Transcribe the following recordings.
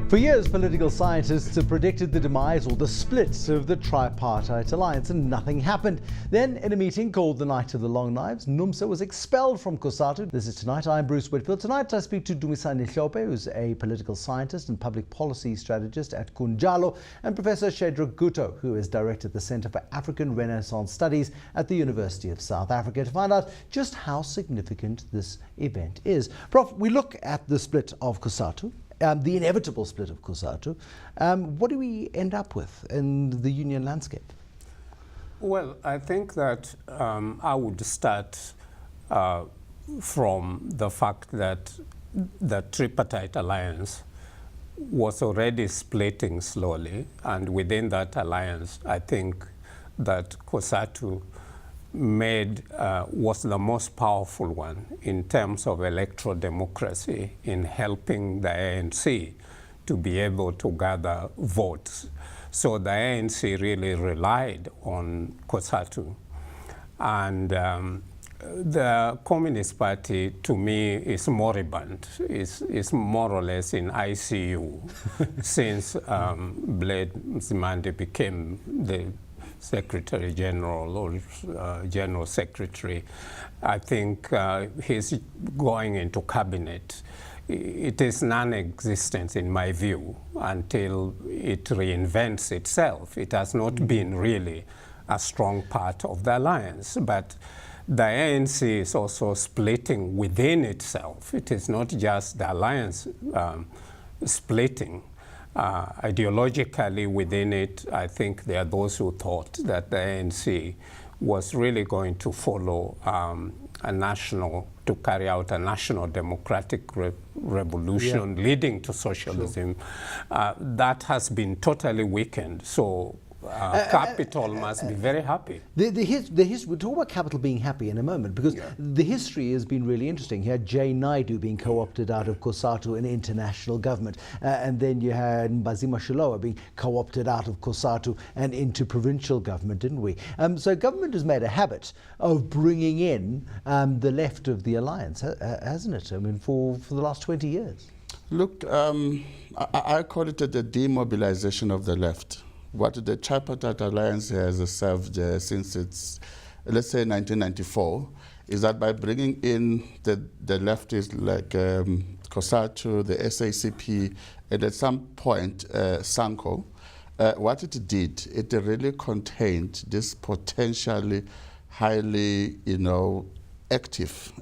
For years, political scientists have predicted the demise or the split of the tripartite alliance, and nothing happened. Then, in a meeting called the Night of the Long Knives, NUMSA was expelled from COSATU. This is Tonight. I'm Bruce Whitfield. Tonight, I speak to Dumisani Hlophe, who's a political scientist and public policy strategist at Kunjalo, and Professor Shadrack Gutto, who is director at the Centre for African Renaissance Studies at the University of South Africa, to find out just how significant this event is. Prof, we look at the split of COSATU. The inevitable split of COSATU. What do we end up with in the union landscape? Well, I think that I would start from the fact that the tripartite alliance was already splitting slowly, and within that alliance, I think that COSATU was the most powerful one in terms of electoral democracy in helping the ANC to be able to gather votes. So the ANC really relied on COSATU. And the Communist Party, to me, is moribund, is more or less in ICU since Blade Mzimande became the Secretary General or General Secretary. I think he's going into cabinet. It is non-existent in my view until it reinvents itself. It has not been really a strong part of the alliance, but the ANC is also splitting within itself. It is not just the alliance splitting. Ideologically within it, I think there are those who thought that the ANC was really going to follow to carry out a national democratic revolution leading to socialism. Sure. That has been totally weakened. So capital must be very happy. We'll talk about capital being happy in a moment, because the history has been really interesting. You had J. Naidu being co-opted out of COSATU in international government, and then you had Mbazima Shilowa being co-opted out of COSATU and into provincial government, didn't we? So government has made a habit of bringing in the left of the alliance, hasn't it? I mean, for the last 20 years. Look, I call it the demobilisation of the left. What the tripartite alliance has served since its, let's say, 1994, is that by bringing in the leftists like COSATU, the SACP, and at some point SANCO, what it did, it really contained this potentially highly, active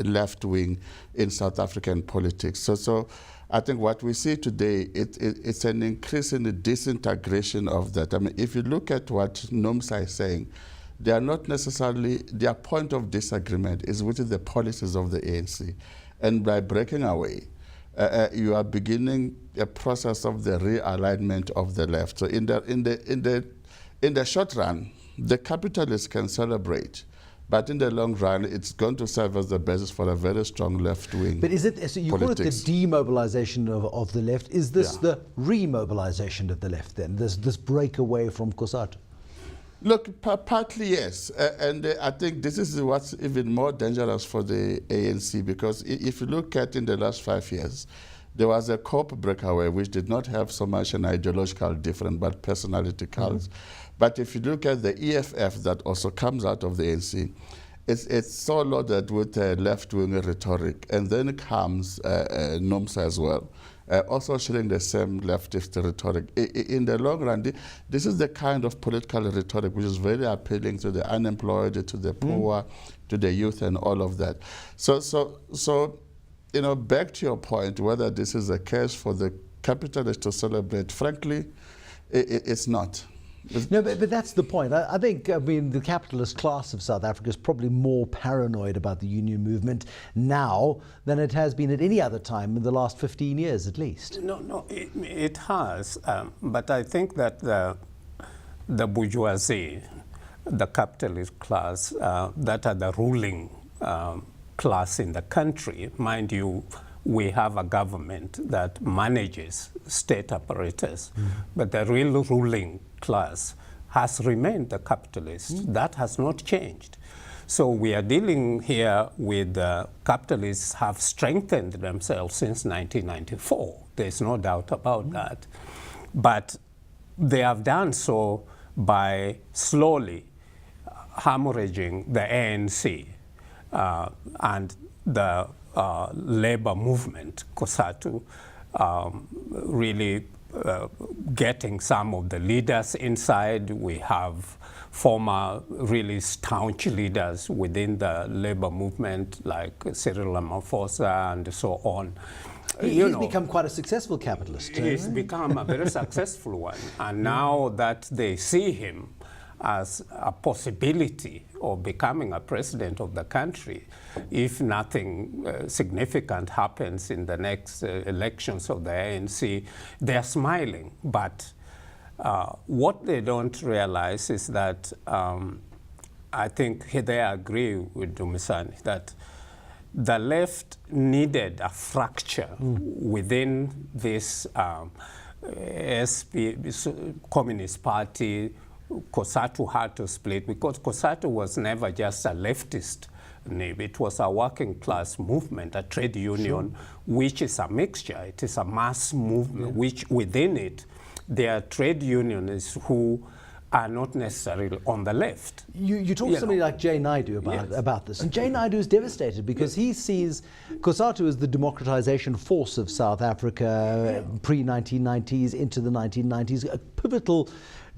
left wing in South African politics. So I think what we see today, it's an increasing disintegration of that. I mean, if you look at what NUMSA is saying, they are not necessarily, their point of disagreement is with the policies of the ANC. And by breaking away, you are beginning a process of the realignment of the left. So in the short run, the capitalists can celebrate. But in the long run, it's going to serve as the basis for a very strong left-wing. But is it, so you politics. Call it the demobilization of the left. Is this the remobilization of the left then, this breakaway from COSATU? Look, partly yes. And I think this is what's even more dangerous for the ANC, because if you look at in the last 5 years, there was a COP breakaway which did not have so much an ideological difference, but personality cults. But if you look at the EFF that also comes out of the ANC, it's so loaded with left-wing rhetoric. And then comes NUMSA as well, also sharing the same leftist rhetoric. In the long run, this is the kind of political rhetoric which is very appealing to the unemployed, to the poor, to the youth, and all of that. So back to your point, whether this is a case for the capitalists to celebrate, frankly, it's not. No, but that's the point. I think, the capitalist class of South Africa is probably more paranoid about the union movement now than it has been at any other time in the last 15 years, at least. No, it has. But I think that the bourgeoisie, the capitalist class, that are the ruling class in the country, mind you, we have a government that manages state apparatus, but the real ruling class has remained the capitalist. That has not changed. So we are dealing here with capitalists have strengthened themselves since 1994 There's no doubt about that. But they have done so by slowly hemorrhaging the ANC and the labor movement, COSATU, really getting some of the leaders inside. We have former really staunch leaders within the labor movement like Cyril Ramaphosa and so on. He's become quite a successful capitalist. He's become a very successful one. And now that they see him as a possibility of becoming a president of the country, if nothing significant happens in the next elections of the ANC, they're smiling. But what they don't realize is that I think they agree with Dumisani that the left needed a fracture within this Communist Party. COSATU had to split because COSATU was never just a leftist name. It was a working class movement, a trade union, which is a mixture. It is a mass movement, which within it, there are trade unionists who are not necessarily on the left. You talk to somebody like Jay Naidu about this, and Jay Naidu is devastated because he sees COSATU as the democratization force of South Africa pre-1990s into the 1990s, a pivotal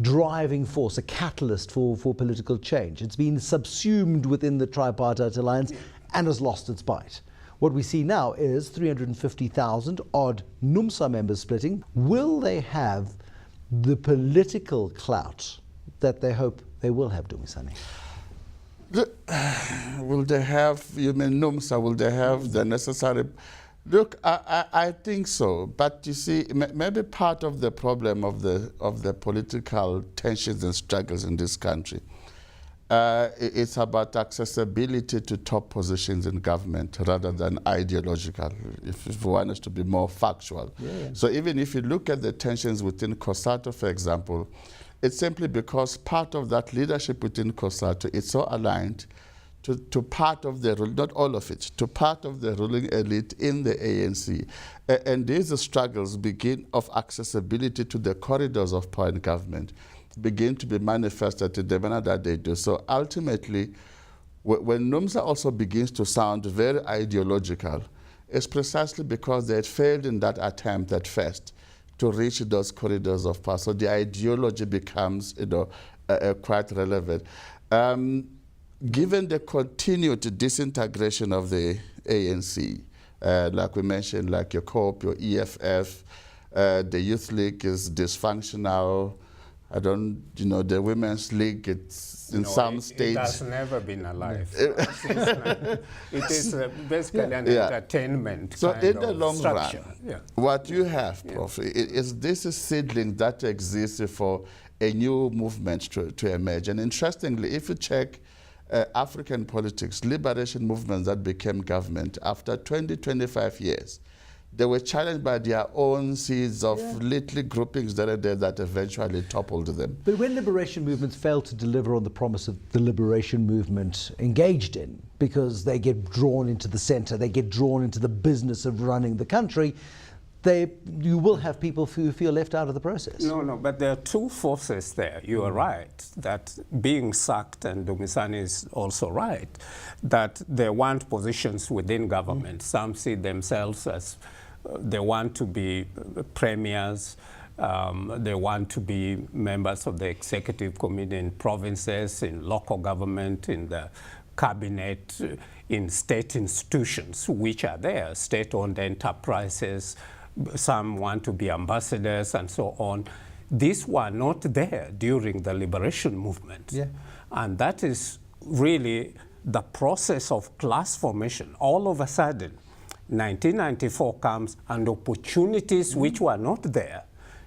driving force, a catalyst for political change. It's been subsumed within the tripartite alliance and has lost its bite. What we see now is 350,000 odd NUMSA members splitting. Will they have the political clout that they hope they will have, Dumisani? Will they have, you mean NUMSA, will they have the necessary... Look, I think so, but you see, maybe part of the problem of the political tensions and struggles in this country, it's about accessibility to top positions in government rather than ideological, if we want us to be more factual. So even if you look at the tensions within COSATU, for example, it's simply because part of that leadership within COSATU is so aligned to part of the, not all of it, to part of the ruling elite in the ANC. And these struggles begin of accessibility to the corridors of power in government begin to be manifested in the manner that they do. So ultimately, when NUMSA also begins to sound very ideological, it's precisely because they had failed in that attempt at first to reach those corridors of power. So the ideology becomes, quite relevant. Given the continued disintegration of the ANC, like we mentioned, like your COPE, your EFF, the Youth League is dysfunctional. The Women's League, it's in some states. It has never been alive. It is basically an entertainment so kind in the of long structure. run, what you have, Prof, is this seedling that exists for a new movement to emerge. And interestingly, if you check African politics, liberation movements that became government, after 20, 25 years, they were challenged by their own seeds of little groupings that eventually toppled them. But when liberation movements fail to deliver on the promise of the liberation movement engaged in, because they get drawn into the center, they get drawn into the business of running the country, you will have people who feel left out of the process. No, but there are two forces there. You are right, that being sacked, and Dumisani is also right, that they want positions within government. Some see themselves as they want to be premiers, they want to be members of the executive committee in provinces, in local government, in the cabinet, in state institutions, which are there, state-owned enterprises. Some want to be ambassadors and so on. These were not there during the liberation movement. And that is really the process of class formation. All of a sudden, 1994 comes and opportunities which were not there,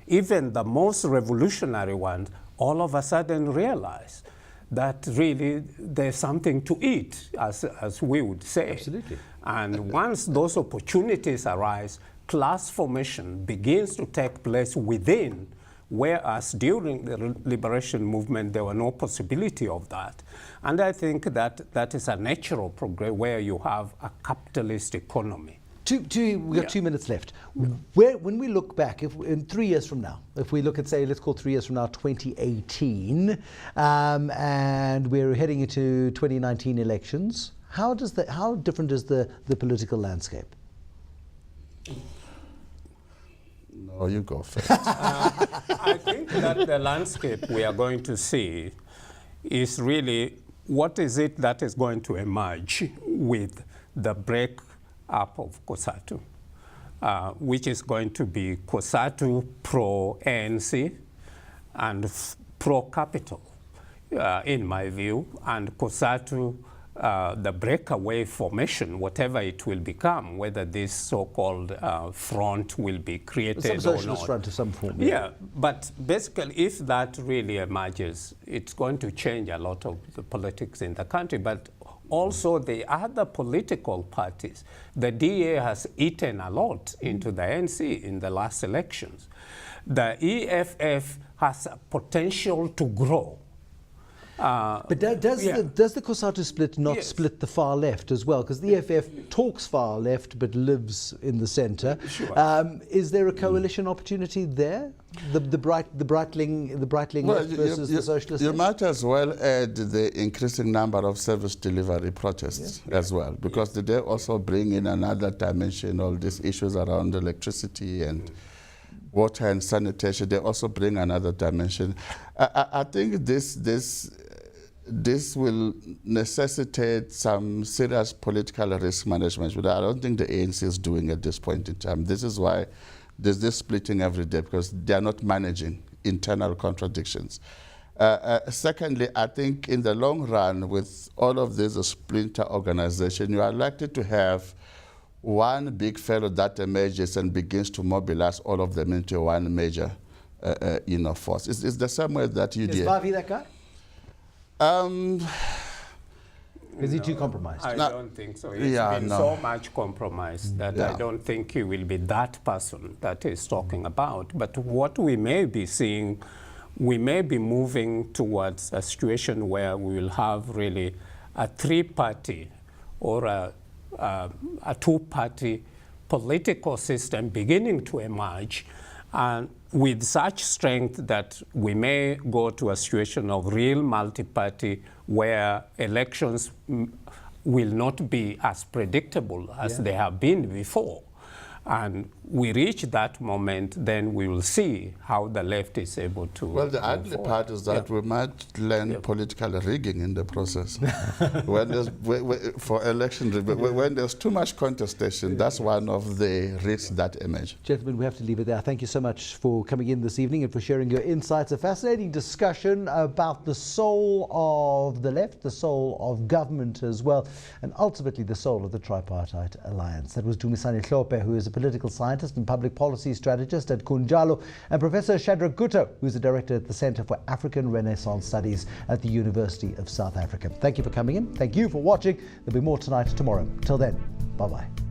even the most revolutionary ones, all of a sudden realize that really there's something to eat, as we would say. Absolutely. And once those opportunities arise, class formation begins to take place within, whereas during the liberation movement, there were no possibility of that. And I think that is a natural progress where you have a capitalist economy. We've got 2 minutes left. When we look back, if in 3 years from now, if we look at, say, let's call 3 years from now, 2018, and we're heading into 2019 elections, how different is the political landscape? No, you go first. I think that the landscape we are going to see is really what is it that is going to emerge with the break up of COSATU, which is going to be COSATU pro-ANC and pro-capital, in my view, and COSATU, the breakaway formation, whatever it will become, whether this so-called front will be created or not. Some socialist front of some form. Yeah, but basically, if that really emerges, it's going to change a lot of the politics in the country. But also the other political parties, the DA has eaten a lot into the ANC in the last elections. The EFF has a potential to grow. But does the COSATU split not split the far left as well? Because the EFF talks far left but lives in the centre. Sure. Is there a coalition opportunity there? The Breitling left versus the socialist You left? might as well add the increasing number of service delivery protests as well, because they also bring in another dimension, all these issues around electricity and water and sanitation. They also bring another dimension. I think this will necessitate some serious political risk management, which I don't think the ANC is doing at this point in time. This is why there's this splitting every day, because they are not managing internal contradictions. Secondly, I think in the long run, with all of this splinter organization, you are likely to have one big fellow that emerges and begins to mobilize all of them into one major force. It's the same way that you did. Is Vavi that guy? Is he too compromised? I don't think so. It's been so much compromise that I don't think he will be that person that he's talking about. But what we may be seeing, we may be moving towards a situation where we will have really a three-party or a two-party political system beginning to emerge, and with such strength that we may go to a situation of real multi-party where elections will not be as predictable as they have been before. And we reach that moment, then we will see how the left is able to. Well, the ugly part is that we might learn political rigging in the process. When there's, for election, when there's too much contestation, that's one of the risks that emerge. Gentlemen, we have to leave it there. Thank you so much for coming in this evening and for sharing your insights. A fascinating discussion about the soul of the left, the soul of government as well, and ultimately the soul of the tripartite alliance. That was Dumisani Hlophe, who is a political scientist and public policy strategist at Kunjalo, and Professor Shadrack Gutto, who is the director at the Centre for African Renaissance Studies at the University of South Africa. Thank you for coming in. Thank you for watching. There'll be more tonight, tomorrow. Till then, bye-bye.